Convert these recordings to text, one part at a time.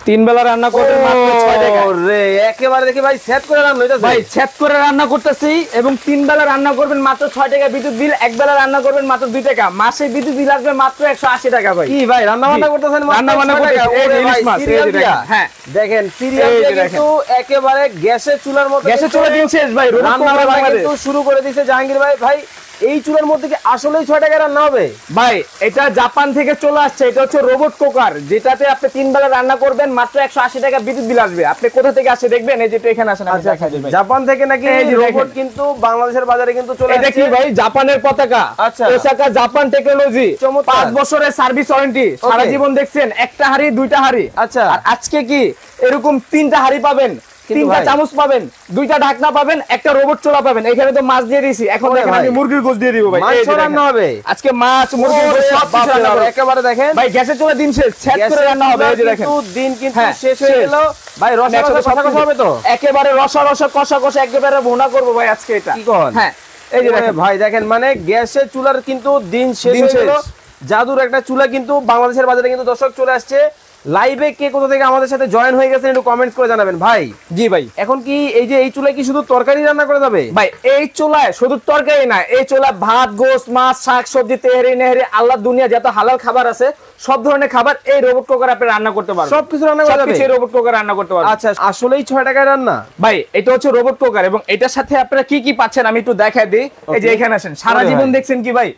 তিন বেলা রান্না করবেন মাত্র 6 টাকা। ওরে একেবারে দেখি ভাই সেট করে রান্না হইতাছে ভাই সেট করে রান্না করতেছি এবং তিন বেলা রান্না করবেন মাত্র 6 টাকা বিদ্যুৎ বিল, এক বেলা রান্না করবেন মাত্র 2 টাকা, মাসে বিদ্যুৎ বিল আসবে মাত্র 180 টাকা ভাই। কি ভাই রান্না বান্না করতেছেন রান্না বান্না করতেছি এই যে ইলিশ মাছ এই যে দেখেন। হ্যাঁ দেখেন সিরিয়াল কিন্তু একেবারে গ্যাসের চুলার মতো, গ্যাসের চুলা দিন শেষ ভাই, রান্না বান্না কিন্তু শুরু করে দিয়েছে জাহাঙ্গীর ভাই। ভাই এই চুলার মধ্যে কি আসলেই 6 টাকা রান্না হবে? ভাই এটা জাপান থেকে চলে আসছে, এটা হচ্ছে রোবট কুকার, যেটাতে আপনি তিন বেলা রান্না করবেন মাত্র 180 টাকা বিদ্যুৎ বিল আসবে। আপনি কোথা থেকে আসে দেখবেন, এই যে এখানে আসেন আমি দেখাই দিই ভাই। জাপান থেকে নাকি রোবট কিন্তু বাংলাদেশের বাজারে কিন্তু চলে আসছে। এটা কি ভাই জাপানের পতাকা, আচ্ছা ওসাকা জাপান টেকনোলজি, 5 বছরের সার্ভিস ওয়ারেন্টি, সারা জীবন দেখছেন একটা হাড়ি দুইটা হাড়ি। আচ্ছা আর আজকে কি এরকম তিনটা হাড়ি পাবেন, তিনটা চামচ পাবেন, দুইটা ঢাকনা পাবেন, একটা রোবট চুলা পাবেন। এখানে তো মাছ দিয়ে দিয়েছি, এখন দেখেন আমি মুরগির গোশত দিয়ে দিব ভাই। মাছ রান্না হবে আজকে, মাছ মুরগির গোশত সব কিছু রান্না হবে একেবারে। দেখেন ভাই গ্যাসের চুলা দিন শেষ, সেট করে রান্না হবে এই যে দেখেন। দিন কিন্তু শেষ হয়ে গেল ভাই। রসা রসা কষা হবে তো একেবারে, রসা রসা কষা কষা একেবারে ভুনা করব ভাই আজকে এটা। কি কোন? হ্যাঁ এই যে দেখেন ভাই দেখেন, মানে গ্যাসের চুলার কিন্তু দিন শেষ হয়ে গেল। জাদুর একটা চুলা কিন্তু বাংলাদেশের বাজারে কিন্তু দর্শক চলে আসছে। লাইভে কে কোথা থেকে আমাদের সাথে জয়েন হয়ে গেছেন একটু কমেন্টস করে জানাবেন ভাই। জি ভাই এখন কি এই যে এই চুলায় কি শুধু তরকারি রান্না করা যাবে? ভাই এই চুলায় শুধু তরকারি না, এই চুলা ভাত গোশত মাছ শাক সবজি তেহারি নেহারি আল্লাহ দুনিয়া যত হালাল খাবার আছে সব ধরনের খাবার এই রোবট কুকারে আপনি রান্না করতে পারবেন। সবকিছু রান্না করা যাবে এই রোবট কুকারে রান্না করতে পারবেন। আচ্ছা আসলেই 6 টাকায় রান্না? ভাই এটা হচ্ছে রোবট কুকার এবং এটার সাথে আপনারা কি কি পাচ্ছেন আমি একটু দেখাই দিই। এই যে এখানে আসেন, সারা জীবন দেখছেন কি ভাই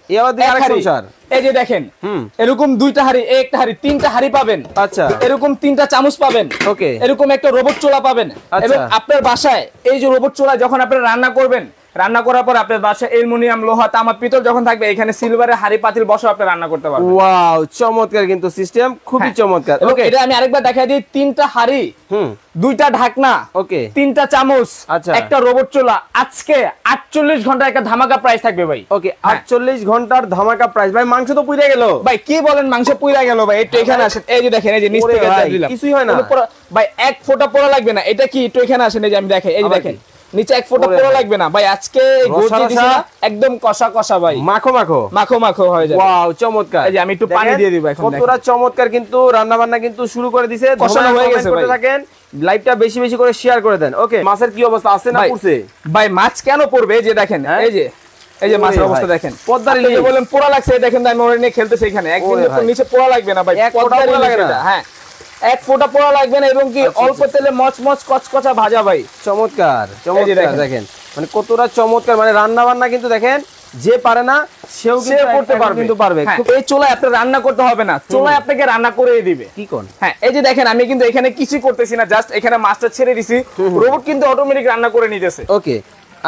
এই যে দেখেন এরকম দুইটা হাড়ি, একটা হাড়ি, তিনটা হাড়ি পাবেন। আচ্ছা এরকম তিনটা চামচ পাবেন। ওকে এরকম একটা রোবট চুলা পাবেন। এবং আপনার বাসায় এই যে রোবট চুলা যখন আপনারা রান্না করবেন, রান্না করার পর আপনার বাসায় অ্যালুমিনিয়াম লোহা তামা পিতল যখন থাকবে, এখানে সিলভারের হাড়ি পাতিল বসে আপনি রান্না করতে পারবেন। ওয়াও চমৎকার কিন্তু সিস্টেম, খুবই চমৎকার। ওকে এটা আমি আরেকবার দেখাই দিই, তিনটা হাড়ি, দুইটা ঢাকনা, ওকে তিনটা চামচ, আচ্ছা একটা রোবট চুলা। আজকে 48 ঘন্টা একটা ধামাকা প্রাইস থাকবে ভাই। ওকে 48 ঘন্টার ধামাকা প্রাইস। ভাই মাংস তো পুইরা গেল ভাই, কি বলেন মাংস পুইরা গেল ভাই? একটু এখানে আসেন, এই যে দেখেন এই যে নিচ থেকে দিলাম, কিছুই হয় না ভাই, এক ফোঁটা পোড়া লাগবে না। এটা কি একটু এখানে আসেন, এই যে আমি দেখাই, এই যে দেখেন নিচে এক ফোঁটা পোড়া লাগবে না ভাই। আজকে গোটি দিছি না, একদম কষা কষা ভাই, মাখো মাখো মাখো মাখো হয়ে যাবে। ওয়াও চমৎকার। এই যে আমি একটু পানি দিয়ে দিব এখন। কতটা চমৎকার কিন্তু রান্না বান্না কিন্তু শুরু করে দিয়েছে, কষানো হয়ে গেছে ভাই। থাকেন লাইভটা বেশি বেশি করে শেয়ার করে দেন। ওকে মাছের কি অবস্থা আছে না পড়ছে? ভাই মাছ কেন পড়বে, এই যে দেখেন এই যে মাছের অবস্থা দেখেন, পদ্মার ইলিশ বলেন পোড়া লাগছে, দেখেন আমি ওরে নিয়ে খেলতেছি এখানে, একদিন তো নিচে পোড়া লাগবে না ভাই, পদ্মার ইলিশ লাগে না। হ্যাঁ এক ফোঁটা পোড়া লাগবে না এবং কি অল্প তেলে মচমচ কচকচা ভাজা ভাই। চমৎকার চমৎকার দেখেন, মানে কতটা চমৎকার। মানে রান্না বান্না কিন্তু দেখেন যে পারে না সেও করতে পারবে, কিন্তু পারবে। এই চুলায় আপনি রান্না করতে হবে না, চুলায় আপনাকে রান্না করে দিবে। কি কোন? হ্যাঁ এই যে দেখেন আমি কিন্তু এখানে কিছুই করতেছি না, জাস্ট এখানে মাছটা ছেড়ে দিছি, রোবট কিন্তু অটোমেটিক রান্না করে নিতেছে। ওকে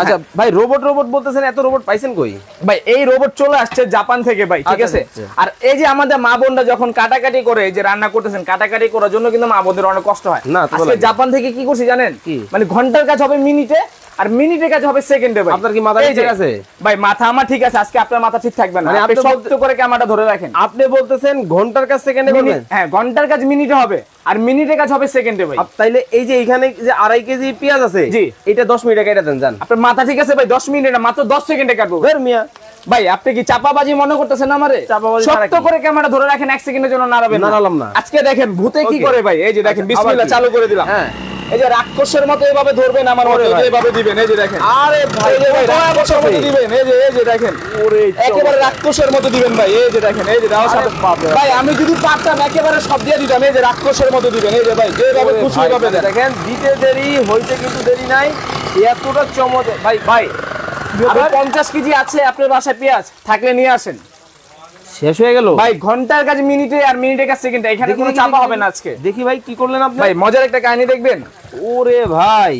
আচ্ছা ভাই রোবট রোবট বলতেছেন, এত রোবট পাইছেন কই? ভাই এই রোবট চলে আসছে জাপান থেকে ভাই, ঠিক আছে। আর এই যে আমাদের মা বোনরা যখন কাটাকাটি করে এই যে রান্না করতেছেন, কাটাকাটি করার জন্য কিন্তু মা বোনদের অনেক কষ্ট হয়। আজকে জাপান থেকে কি করছি জানেন? মানে ঘন্টার কাজ হবে মিনিটে, আর মিনিটের কাজ হবে সেকেন্ডে ভাই। আপনার কি মাথা ঠিক আছে? ভাই মাথা আমার ঠিক আছে, আজকে আপনার মাথা ঠিক থাকবে না। আপনি শক্ত করে ক্যামেরাটা ধরে রাখেন। আপনি বলতেছেন ঘন্টার কাজ সেকেন্ডে করবেন? হ্যাঁ ঘন্টার কাজ মিনিটে হবে আর মিনিটের কাজ হবে সেকেন্ডে ভাই। তাইলে এই যে এখানে যে 2.5 কেজি পেঁয়াজ আছে, জি এটা 10 মিনিটে কেটে দেন জান। আপনার মাথা ঠিক আছে ভাই? 10 মিনিটে না, মাত্র 10 সেকেন্ডে কাটবো। বের মিয়া ভাই, আপনি কি চাপাবাজি মনে করতেছেন আমারে? শক্ত করে ক্যামেরা ধরে রাখেন, 1 সেকেন্ডের জন্য নাড়াবেন না। নাড়ালাম না। আজকে দেখেন ভূতে কি করে ভাই, এই যে দেখেন বিসমিল্লাহ চালু করে দিলাম। হ্যাঁ এই যে রাক্ষসের মতো এভাবে ধরবেন আমার মতো, এইভাবে দিবেন, এই যে দেখেন। আরে ভাই রাক্ষসের মতো দিবেন, এই যে দেখেন, ওরে একেবারে রাক্ষসের মতো দিবেন ভাই, এই যে দেখেন, এই যে দাও সাথে ভাই। আমি যদি পারতাম একেবারে সব দিয়ে দিতাম, এই যে রাক্ষসের মতো দিবেন, এই যে ভাই যেভাবে খুশি হবে দেখেন। দিতে দেরি হইতে কিন্তু দেরি নাই, এতটা চমৎকার ভাই। ভাই 50 কেজি আছে আপনার বাসায় পেঁয়াজ, থাকলে নিয়ে আসেন। শেষ হয়ে গেল ভাই, ঘন্টার কাজ মিনিটে আর মিনিটের কাজ সেকেন্ডে, এখানে কোনো চাপা হবে না আজকে। দেখি ভাই কি করলেন আপনি? ভাই মজার একটা কাহিনী দেখবেন। ওরে ভাই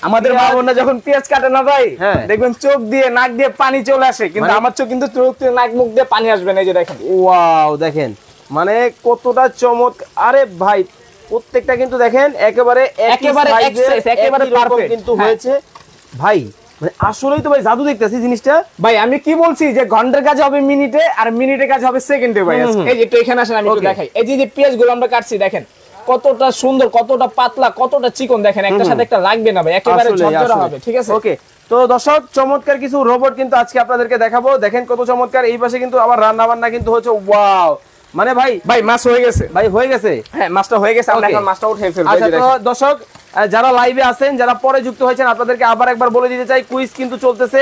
আমাদের মা বোনরা যখন পেঁয়াজ কাটে না ভাই, দেখবেন চোখ দিয়ে নাক দিয়ে পানি চলে আসে, কিন্তু আমার চোখ কিন্তু চোখ দিয়ে নাক মুখ দিয়ে পানি আসবে না, এই যে দেখেন। ওয়াও দেখেন মানে কতটা চমৎকার। আরে ভাই প্রত্যেকটা কিন্তু দেখেন একেবারে পারফেক্ট কিন্তু হয়েছে ভাই। মানে আসলেই তো ভাই জাদু দেখতেছি জিনিসটা। ভাই আমি কি বলছি যে ঘন্টার কাজ হবে মিনিটে আর মিনিটের কাজ হবে সেকেন্ডে ভাই। এই যে একটু এখানে আসেন আমি একটু দেখাই। এই যে পেঁয়াজগুলো আমরা কাটছি দেখেন কতটা সুন্দর, কতটা পাতলা, কতটা চিকন, দেখেন একটার সাথে একটা লাগবে না ভাই, একেবারে ঝরঝরা হবে, ঠিক আছে। ওকে তো দর্শক চমৎকার কিছু রোবট কিন্তু আজকে আপনাদেরকে দেখাবো। দেখেন কত চমৎকার। এই পাশে কিন্তু আবার রান্না বান্না কিন্তু হচ্ছে। ওয়াও মানে ভাই মাছ হয়ে গেছে, ভাই হয়ে গেছে। হ্যাঁ মাছটা হয়ে গেছে, আমরা এখন মাছটা উঠিয়ে ফেলবো। আচ্ছা তো দর্শক যারা লাইভে আছেন, যারা পরে যুক্ত হয়েছেন, আপনাদেরকে আবার একবার বলে দিতে চাই, কুইজ কিন্তু চলতেছে।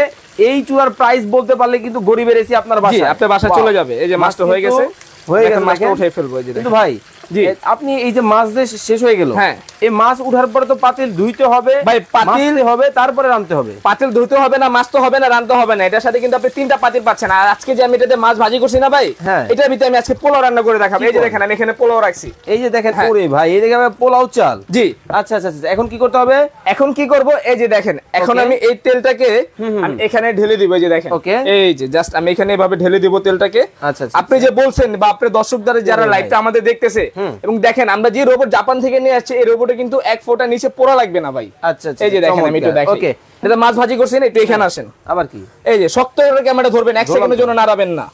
এই চুলার প্রাইস বলতে পারলে কিন্তু গরিবের এসি আপনার বাসায়, আপনার বাসায় চলে যাবে। এই যে মাছটা হয়ে গেছে, মাছটা উঠিয়ে ফেলবো। এই যে কিন্তু ভাই আপনি এই যে মাছ দিয়ে শেষ হয়ে গেল, হ্যাঁ এই মাছ উঠার পরে তো পাতিল ধুইতে হবে ভাই, পাতিল হবে, তারপরে রাঁধতে হবে। পাতিল ধুইতে হবে না, মাছ তো হবে না, রাঁধতে হবে না। এটার সাথে কিন্তু আপনি 3টা পাতিল পাচ্ছেন। আর আজকে যে আমি এটাতে মাছ ভাজি করছি না ভাই, এটার ভিতরে আমি আজকে পোলাও রান্না করে দেখাবো। এই যে দেখেন আমি এখানে পোলাও রাখছি, এই যে দেখেন। ওরে ভাই, এই দেখেন পোলাও চাল। জি আচ্ছা আচ্ছা আচ্ছা, এখন কি করতে হবে? এখন কি করব, এই যে দেখেন এখন আমি এই তেলটাকে আমি এখানে ঢেলে দিব। এই যে দেখেন, এই যে জাস্ট আমি এখানে এভাবে ঢেলে দিব তেলটাকে। আচ্ছা, আপনি যে বলছেন বা আপনার দর্শকদের যারা লাইভটা আমাদের দেখতেছে, এবং দেখেন আমরা যে রোবট জাপান থেকে নিয়ে আসছি, এই রোবটে কিন্তু এক ফোঁটা নিচে পোড়া লাগবে না ভাই। আচ্ছা আচ্ছা, এই যে দেখেন আমি একটু দেখাই। ওকে, এটা মাছ ভাজি করছেন, একটু এখানে আসেন। আবার কি? এই যে শক্ত করে ক্যামেরা ধরবেন, 1 সেকেন্ডের জন্য নাড়াবেন না।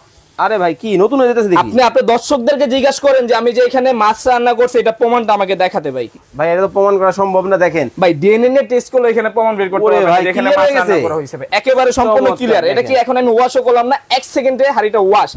আরে ভাই কি নতুন হয়ে যেতেছে দেখি। আপনি আপনার দর্শকদেরকে জিজ্ঞাসা করেন যে আমি যে এখানে মাছ রান্না করছি, এটা প্রমাণটা আমাকে দেখাতে ভাই। ভাই এটা তো প্রমাণ করা সম্ভব না। দেখেন ভাই ডিএনএ টেস্ট করলে এখানে প্রমাণ বের করতে পারবেন যে এখানে মাছ রান্না করা হয়েছে। একেবারে সম্পূর্ণ ক্লিয়ার। এটা কি এখন আমি ওয়াশও করলাম না, 1 সেকেন্ডে হাড়িটা ওয়াশ।